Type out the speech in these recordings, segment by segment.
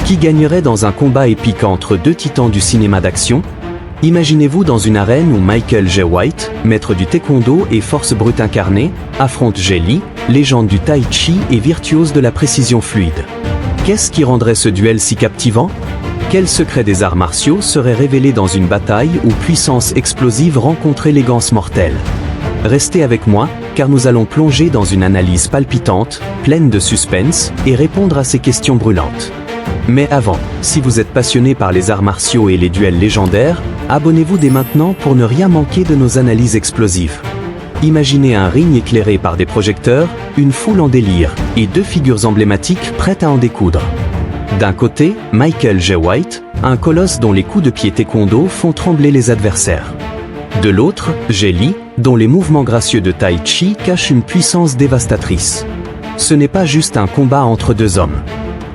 Qui gagnerait dans un combat épique entre deux titans du cinéma d'action? Imaginez-vous dans une arène où Michael Jai White, maître du taekwondo et force brute incarnée, affronte Jet Li, légende du tai chi et virtuose de la précision fluide. Qu'est-ce qui rendrait ce duel si captivant? Quel secret des arts martiaux serait révélé dans une bataille où puissance explosive rencontre élégance mortelle? Restez avec moi, car nous allons plonger dans une analyse palpitante, pleine de suspense, et répondre à ces questions brûlantes. Mais avant, si vous êtes passionné par les arts martiaux et les duels légendaires, abonnez-vous dès maintenant pour ne rien manquer de nos analyses explosives. Imaginez un ring éclairé par des projecteurs, une foule en délire, et deux figures emblématiques prêtes à en découdre. D'un côté, Michael Jai White, un colosse dont les coups de pied taekwondo font trembler les adversaires. De l'autre, Jet Li, dont les mouvements gracieux de tai chi cachent une puissance dévastatrice. Ce n'est pas juste un combat entre deux hommes.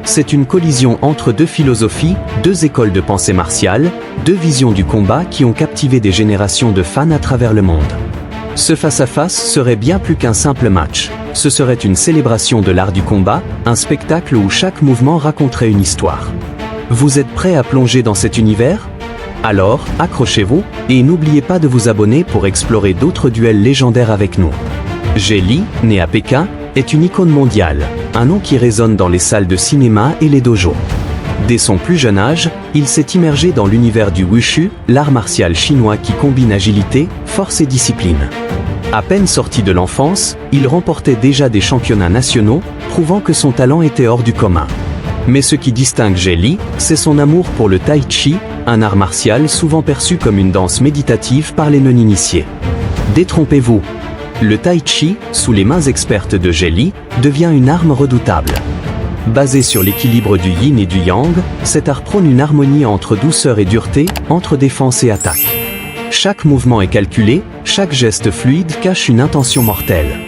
C'est une collision entre deux philosophies, deux écoles de pensée martiale, deux visions du combat qui ont captivé des générations de fans à travers le monde. Ce face-à-face serait bien plus qu'un simple match. Ce serait une célébration de l'art du combat, un spectacle où chaque mouvement raconterait une histoire. Vous êtes prêts à plonger dans cet univers? Alors, accrochez-vous, et n'oubliez pas de vous abonner pour explorer d'autres duels légendaires avec nous. Jet Li, né à Pékin, est une icône mondiale, un nom qui résonne dans les salles de cinéma et les dojos. Dès son plus jeune âge, il s'est immergé dans l'univers du wushu, l'art martial chinois qui combine agilité, force et discipline. À peine sorti de l'enfance, il remportait déjà des championnats nationaux, prouvant que son talent était hors du commun. Mais ce qui distingue Jet Li, c'est son amour pour le tai chi, un art martial souvent perçu comme une danse méditative par les non-initiés. Détrompez-vous. Le tai chi, sous les mains expertes de Jet Li, devient une arme redoutable. Basé sur l'équilibre du yin et du yang, cet art prône une harmonie entre douceur et dureté, entre défense et attaque. Chaque mouvement est calculé, chaque geste fluide cache une intention mortelle.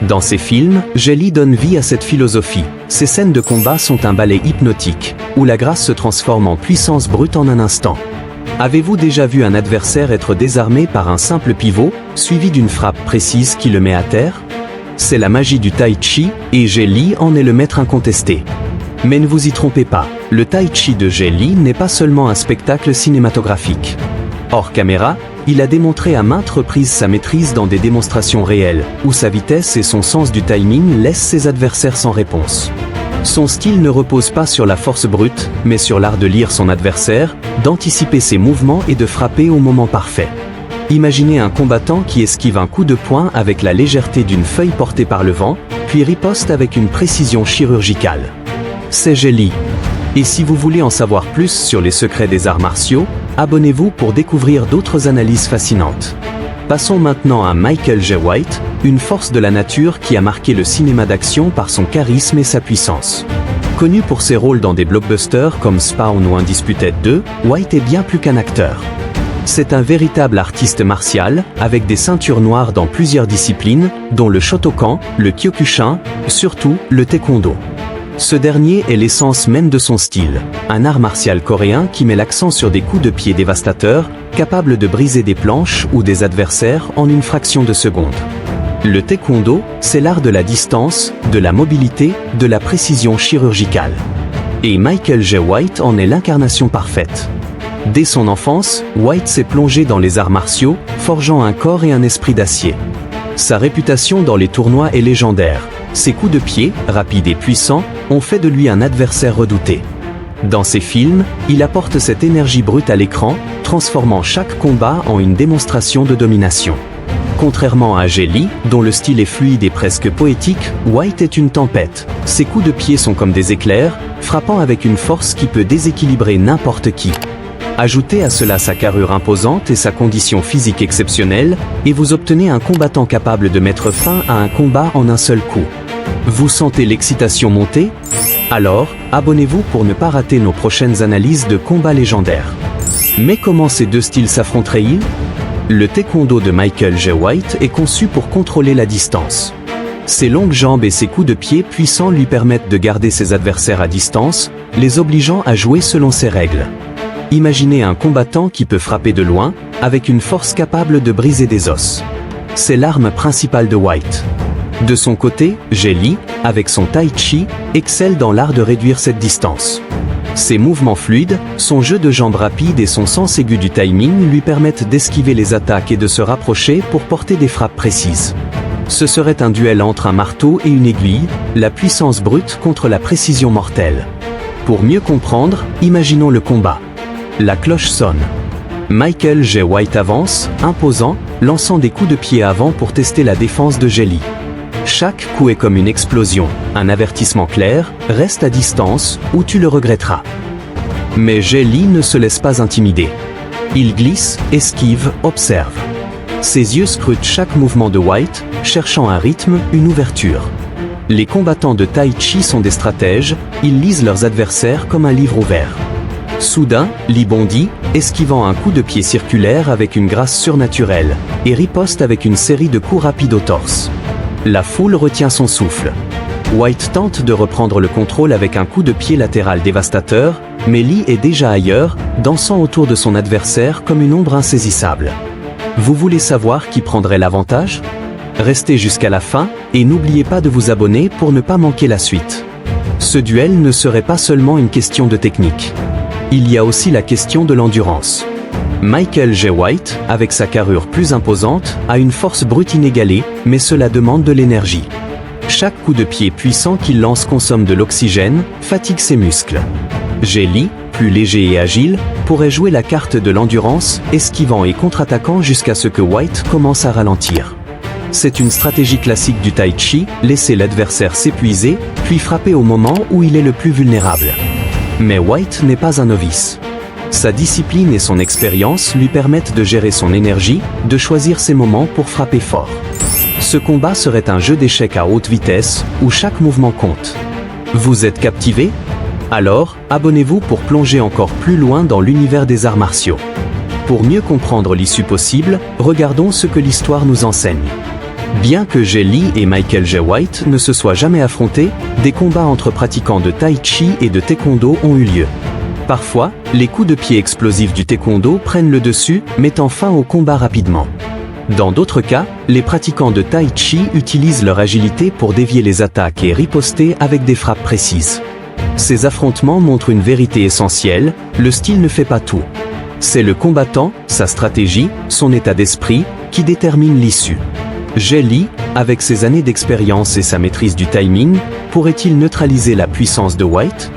Dans ses films, Jet Li donne vie à cette philosophie. Ses scènes de combat sont un ballet hypnotique, où la grâce se transforme en puissance brute en un instant. Avez-vous déjà vu un adversaire être désarmé par un simple pivot, suivi d'une frappe précise qui le met à terre? C'est la magie du tai chi, et Jet Li en est le maître incontesté. Mais ne vous y trompez pas, le tai chi de Jet Li n'est pas seulement un spectacle cinématographique. Hors caméra, il a démontré à maintes reprises sa maîtrise dans des démonstrations réelles, où sa vitesse et son sens du timing laissent ses adversaires sans réponse. Son style ne repose pas sur la force brute, mais sur l'art de lire son adversaire, d'anticiper ses mouvements et de frapper au moment parfait. Imaginez un combattant qui esquive un coup de poing avec la légèreté d'une feuille portée par le vent, puis riposte avec une précision chirurgicale. C'est Jet Li. Et si vous voulez en savoir plus sur les secrets des arts martiaux, abonnez-vous pour découvrir d'autres analyses fascinantes. Passons maintenant à Michael Jai White, une force de la nature qui a marqué le cinéma d'action par son charisme et sa puissance. Connu pour ses rôles dans des blockbusters comme Spawn ou Undisputed 2, White est bien plus qu'un acteur. C'est un véritable artiste martial, avec des ceintures noires dans plusieurs disciplines, dont le Shotokan, le Kyokushin, surtout le Taekwondo. Ce dernier est l'essence même de son style, un art martial coréen qui met l'accent sur des coups de pied dévastateurs, capables de briser des planches ou des adversaires en une fraction de seconde. Le Taekwondo, c'est l'art de la distance, de la mobilité, de la précision chirurgicale. Et Michael Jai White en est l'incarnation parfaite. Dès son enfance, White s'est plongé dans les arts martiaux, forgeant un corps et un esprit d'acier. Sa réputation dans les tournois est légendaire. Ses coups de pied, rapides et puissants, ont fait de lui un adversaire redouté. Dans ses films, il apporte cette énergie brute à l'écran, transformant chaque combat en une démonstration de domination. Contrairement à Jet Li, dont le style est fluide et presque poétique, White est une tempête. Ses coups de pied sont comme des éclairs, frappant avec une force qui peut déséquilibrer n'importe qui. Ajoutez à cela sa carrure imposante et sa condition physique exceptionnelle, et vous obtenez un combattant capable de mettre fin à un combat en un seul coup. Vous sentez l'excitation monter? Alors, abonnez-vous pour ne pas rater nos prochaines analyses de combats légendaires. Mais comment ces deux styles s'affronteraient-ils? Le taekwondo de Michael Jai White est conçu pour contrôler la distance. Ses longues jambes et ses coups de pied puissants lui permettent de garder ses adversaires à distance, les obligeant à jouer selon ses règles. Imaginez un combattant qui peut frapper de loin, avec une force capable de briser des os. C'est l'arme principale de White. De son côté, Jet Li, avec son tai chi, excelle dans l'art de réduire cette distance. Ses mouvements fluides, son jeu de jambes rapide et son sens aigu du timing lui permettent d'esquiver les attaques et de se rapprocher pour porter des frappes précises. Ce serait un duel entre un marteau et une aiguille, la puissance brute contre la précision mortelle. Pour mieux comprendre, imaginons le combat. La cloche sonne. Michael Jai White avance, imposant, lançant des coups de pied avant pour tester la défense de Jai Li. Chaque coup est comme une explosion, un avertissement clair, reste à distance ou tu le regretteras. Mais Jai Li ne se laisse pas intimider. Il glisse, esquive, observe. Ses yeux scrutent chaque mouvement de White, cherchant un rythme, une ouverture. Les combattants de Tai Chi sont des stratèges, ils lisent leurs adversaires comme un livre ouvert. Soudain, Li bondit, esquivant un coup de pied circulaire avec une grâce surnaturelle, et riposte avec une série de coups rapides au torse. La foule retient son souffle. White tente de reprendre le contrôle avec un coup de pied latéral dévastateur, mais Li est déjà ailleurs, dansant autour de son adversaire comme une ombre insaisissable. Vous voulez savoir qui prendrait l'avantage ? Restez jusqu'à la fin, et n'oubliez pas de vous abonner pour ne pas manquer la suite. Ce duel ne serait pas seulement une question de technique. Il y a aussi la question de l'endurance. Michael Jai White, avec sa carrure plus imposante, a une force brute inégalée, mais cela demande de l'énergie. Chaque coup de pied puissant qu'il lance consomme de l'oxygène, fatigue ses muscles. Jai Li, plus léger et agile, pourrait jouer la carte de l'endurance, esquivant et contre-attaquant jusqu'à ce que White commence à ralentir. C'est une stratégie classique du Tai Chi, laisser l'adversaire s'épuiser, puis frapper au moment où il est le plus vulnérable. Mais White n'est pas un novice. Sa discipline et son expérience lui permettent de gérer son énergie, de choisir ses moments pour frapper fort. Ce combat serait un jeu d'échecs à haute vitesse, où chaque mouvement compte. Vous êtes captivé ? Alors, abonnez-vous pour plonger encore plus loin dans l'univers des arts martiaux. Pour mieux comprendre l'issue possible, regardons ce que l'histoire nous enseigne. Bien que Jai Li et Michael Jai White ne se soient jamais affrontés, des combats entre pratiquants de Tai Chi et de Taekwondo ont eu lieu. Parfois, les coups de pied explosifs du Taekwondo prennent le dessus, mettant fin au combat rapidement. Dans d'autres cas, les pratiquants de Tai Chi utilisent leur agilité pour dévier les attaques et riposter avec des frappes précises. Ces affrontements montrent une vérité essentielle, le style ne fait pas tout. C'est le combattant, sa stratégie, son état d'esprit, qui détermine l'issue. Jai Li, avec ses années d'expérience et sa maîtrise du timing, pourrait-il neutraliser la puissance de White ?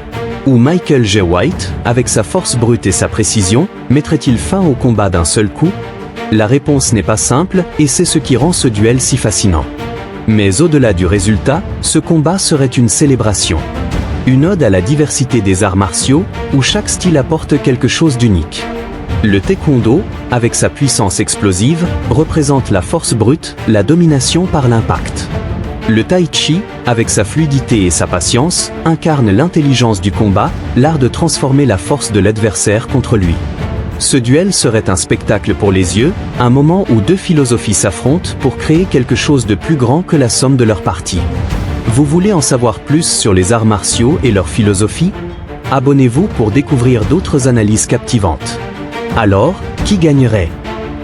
Ou Michael Jai White, avec sa force brute et sa précision, mettrait-il fin au combat d'un seul coup ? La réponse n'est pas simple, et c'est ce qui rend ce duel si fascinant. Mais au-delà du résultat, ce combat serait une célébration. Une ode à la diversité des arts martiaux, où chaque style apporte quelque chose d'unique. Le Taekwondo, avec sa puissance explosive, représente la force brute, la domination par l'impact. Le Tai Chi, avec sa fluidité et sa patience, incarne l'intelligence du combat, l'art de transformer la force de l'adversaire contre lui. Ce duel serait un spectacle pour les yeux, un moment où deux philosophies s'affrontent pour créer quelque chose de plus grand que la somme de leurs parties. Vous voulez en savoir plus sur les arts martiaux et leur philosophie ? Abonnez-vous pour découvrir d'autres analyses captivantes. Alors, qui gagnerait ?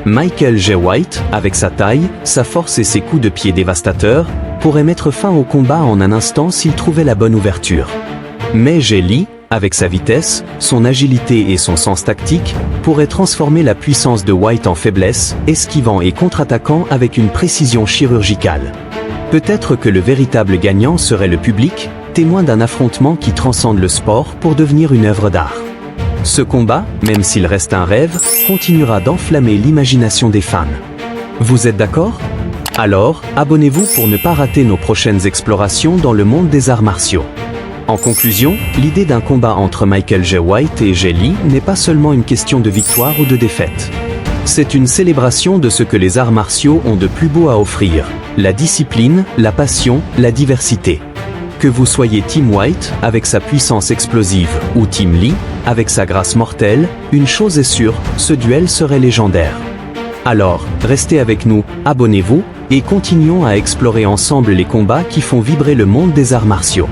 Michael Jai White, avec sa taille, sa force et ses coups de pied dévastateurs, pourrait mettre fin au combat en un instant s'il trouvait la bonne ouverture. Mais Jai Li, avec sa vitesse, son agilité et son sens tactique, pourrait transformer la puissance de White en faiblesse, esquivant et contre-attaquant avec une précision chirurgicale. Peut-être que le véritable gagnant serait le public, témoin d'un affrontement qui transcende le sport pour devenir une œuvre d'art. Ce combat, même s'il reste un rêve, continuera d'enflammer l'imagination des fans. Vous êtes d'accord ? Alors, abonnez-vous pour ne pas rater nos prochaines explorations dans le monde des arts martiaux. En conclusion, l'idée d'un combat entre Michael Jai White et Jai Li n'est pas seulement une question de victoire ou de défaite. C'est une célébration de ce que les arts martiaux ont de plus beau à offrir, la discipline, la passion, la diversité. Que vous soyez Team White, avec sa puissance explosive, ou Team Li, avec sa grâce mortelle, une chose est sûre, ce duel serait légendaire. Alors, restez avec nous, abonnez-vous, et continuons à explorer ensemble les combats qui font vibrer le monde des arts martiaux.